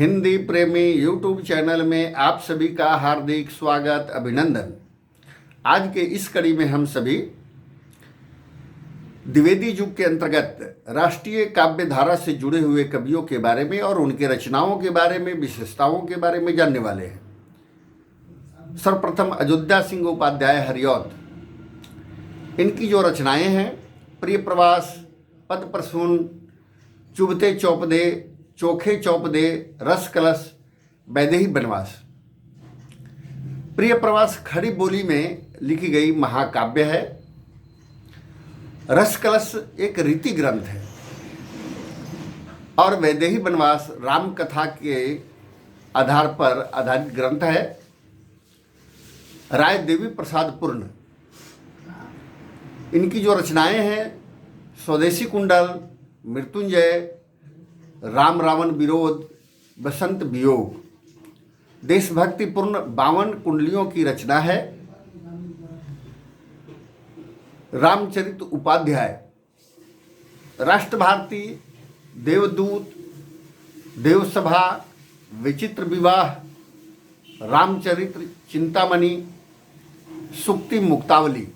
हिंदी प्रेमी YouTube channel में आप सभी का हार्दिक स्वागत अभिनंदन। आज के इस कड़ी में हम सभी द्विवेदी युग के अंतर्गत राष्ट्रीय काव्य धारा से जुड़े हुए कवियों के बारे में और उनके रचनाओं के बारे में, विशेषताओं के बारे में जानने वाले हैं। सर्वप्रथम अयोध्या सिंह उपाध्याय हरिऔध, इनकी जो रचनाएं हैं प्रिय प्रवास, पद प्रसून, चुभते चौपदे, चोखे चौपदे, रस कलश, वैदेही बनवास। प्रिय प्रवास खड़ी बोली में लिखी गई महाकाव्य है। रस कलश एक रीति ग्रंथ है और वैदेही बनवास राम कथा के आधार पर आधारित ग्रंथ है। राय देवी प्रसाद पूर्ण, इनकी जो रचनाएं हैं स्वदेशी कुंडल, मृत्युंजय, राम रावण विरोध, बसंत वियोग, देशभक्तिपूर्ण 52 कुंडलियों की रचना है। रामचरित उपाध्याय, राष्ट्रभारती, देवदूत, देवसभा, विचित्र विवाह, रामचरित्र, चिंतामणि, सुक्ति मुक्तावली।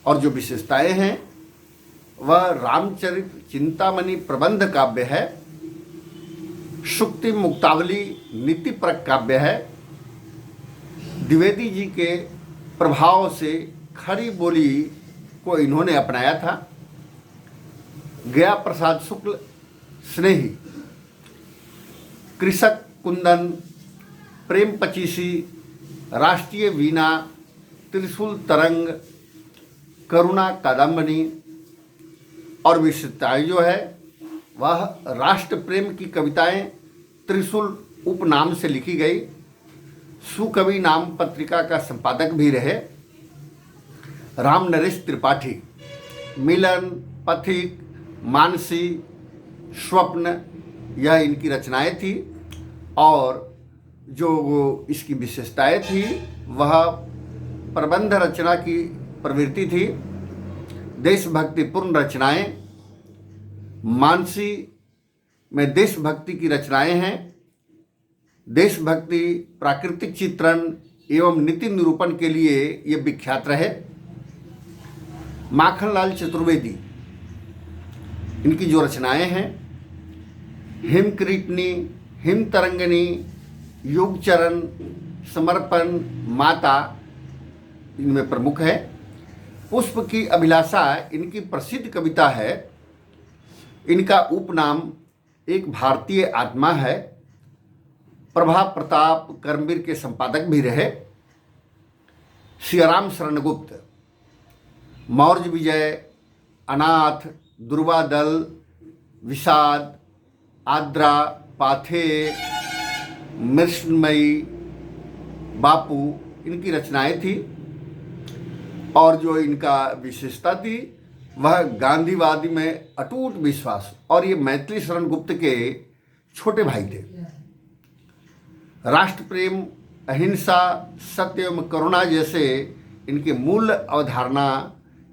और जो विशेषताएं हैं वह रामचरित चिंतामणि प्रबंध काव्य है, सुक्ति मुक्तावली नीतिपरक काव्य है। द्विवेदी जी के प्रभाव से खड़ी बोली को इन्होंने अपनाया था। गया प्रसाद शुक्ल स्नेही, कृषक कुंदन, प्रेम पचीसी, राष्ट्रीय वीणा, त्रिशूल तरंग, करुणा कादम्बनी। और विशेषताएं जो है वह राष्ट्र प्रेम की कविताएं त्रिशूल उपनाम से लिखी गई। सुकवि नाम पत्रिका का संपादक भी रहे। राम नरेश त्रिपाठी, मिलन, पथिक, मानसी, स्वप्न, यह इनकी रचनाएं थी। और जो इसकी विशेषताएं थी वह प्रबंध रचना की प्रवृत्ति थी। देशभक्तिपूर्ण रचनाएं, मानसी में देशभक्ति की रचनाएं हैं। देशभक्ति, प्राकृतिक चित्रण एवं नीति निरूपण के लिए ये विख्यात रहे। माखनलाल चतुर्वेदी, इनकी जो रचनाएं हैं हिमकृतनी, हिमतरंगिणी, युगचरण, समर्पण, माता, इनमें प्रमुख है। पुष्प की अभिलाषा इनकी प्रसिद्ध कविता है। इनका उपनाम एक भारतीय आत्मा है। प्रभा प्रताप कर्मवीर के संपादक भी रहे। सियाराम शरणगुप्त, मौर्य विजय, अनाथ, दुर्वादल, विषाद, आद्रा, पाथेय, मृष्णमयी, बापू, इनकी रचनाएं थी। और जो इनका विशेषता थी वह गांधीवादी में अटूट विश्वास, और ये मैथिली शरण गुप्त के छोटे भाई थे। राष्ट्र प्रेम, अहिंसा, सत्य एवं करुणा जैसे इनके मूल अवधारणा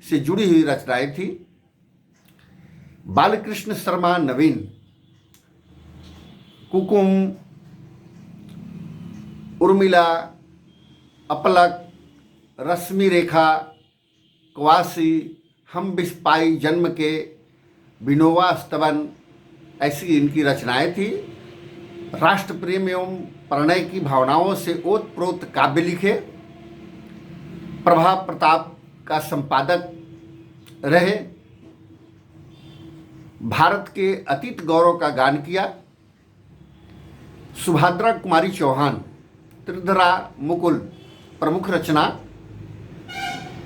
से जुड़ी हुई रचनाएं थी। बालकृष्ण शर्मा नवीन, कुकुम, उर्मिला, अपलक, रश्मि रेखा, क्वासी, हम बिस्पाई जन्म के, विनोवा स्तवन, ऐसी इनकी रचनाएं थी। राष्ट्र प्रेम एवं प्रणय की भावनाओं से ओतप्रोत काव्य लिखे। प्रभा प्रताप का संपादक रहे। भारत के अतीत गौरव का गान किया। सुभद्रा कुमारी चौहान, त्रिधरा मुकुल, प्रमुख रचना।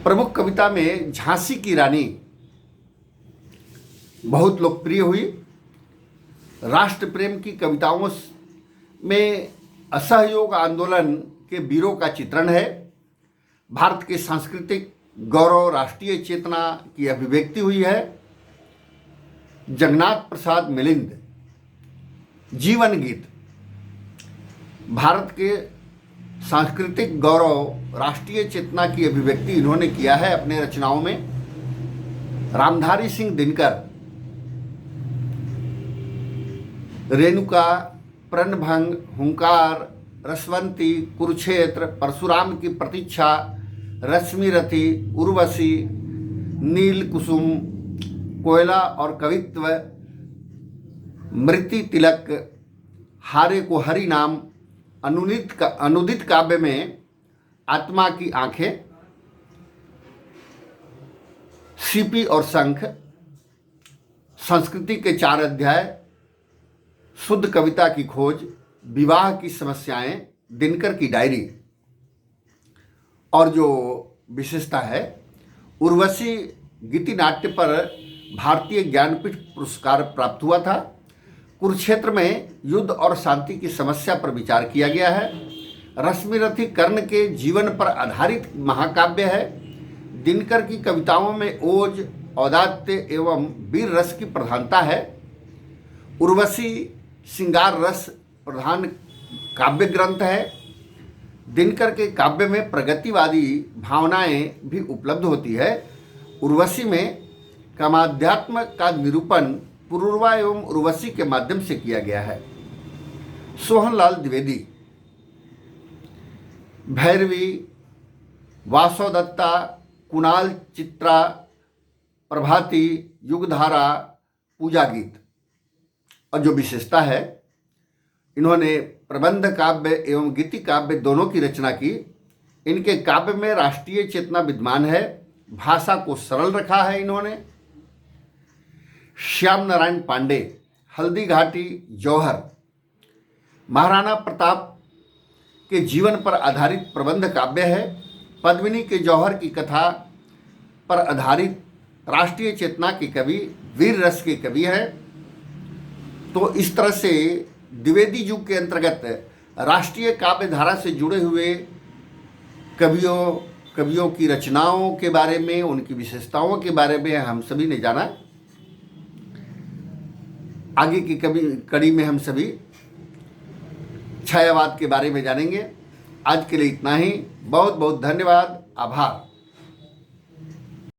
प्रमुख कविता में झांसी की रानी बहुत लोकप्रिय हुई। राष्ट्र प्रेम की कविताओं में असहयोग आंदोलन के वीरों का चित्रण है। भारत के सांस्कृतिक गौरव, राष्ट्रीय चेतना की अभिव्यक्ति हुई है। जगन्नाथ प्रसाद मिलिंद, जीवन गीत, भारत के सांस्कृतिक गौरव, राष्ट्रीय चेतना की अभिव्यक्ति इन्होंने किया है अपने रचनाओं में। रामधारी सिंह दिनकर, रेणुका, प्रणभंग, हुंकार, रसवंती, कुरुक्षेत्र, परशुराम की प्रतीक्षा, रश्मिरथी, उर्वशी, नील कुसुम, कोयला और कवित्व, मृति तिलक, हारे को हरि नाम, अनुदित काव्य में आत्मा की आंखें, सीपी और शंख, संस्कृति के 4 अध्याय, शुद्ध कविता की खोज, विवाह की समस्याएं, दिनकर की डायरी। और जो विशेषता है, उर्वशी गीति नाट्य पर भारतीय ज्ञानपीठ पुरस्कार प्राप्त हुआ था। कुरुक्षेत्र में युद्ध और शांति की समस्या पर विचार किया गया है। रश्मिरथी कर्ण के जीवन पर आधारित महाकाव्य है। दिनकर की कविताओं में ओज, औदात्य एवं वीर रस की प्रधानता है। उर्वशी श्रृंगार रस प्रधान काव्य ग्रंथ है। दिनकर के काव्य में प्रगतिवादी भावनाएं भी उपलब्ध होती है। उर्वशी में कामाध्यात्म का निरूपण पुरूरवा एवं उर्वशी के माध्यम से किया गया है। सोहनलाल द्विवेदी, भैरवी, वासवदत्ता, कुणाल चित्रा, प्रभाती, युगधारा, पूजा गीत। और जो विशेषता है, इन्होंने प्रबंध काव्य एवं गीति काव्य दोनों की रचना की। इनके काव्य में राष्ट्रीय चेतना विद्यमान है। भाषा को सरल रखा है इन्होंने। श्याम नारायण पांडे, हल्दी घाटी, जौहर, महाराणा प्रताप के जीवन पर आधारित प्रबंध काव्य है। पद्मिनी के जौहर की कथा पर आधारित राष्ट्रीय चेतना के कवि, वीर रस के कवि हैं। तो इस तरह से द्विवेदी युग के अंतर्गत राष्ट्रीय काव्य धारा से जुड़े हुए कवियों की रचनाओं के बारे में, उनकी विशेषताओं के बारे में हम सभी ने जाना। आगे की कड़ी में हम सभी छायावाद के बारे में जानेंगे। आज के लिए इतना ही। बहुत बहुत धन्यवाद, आभार।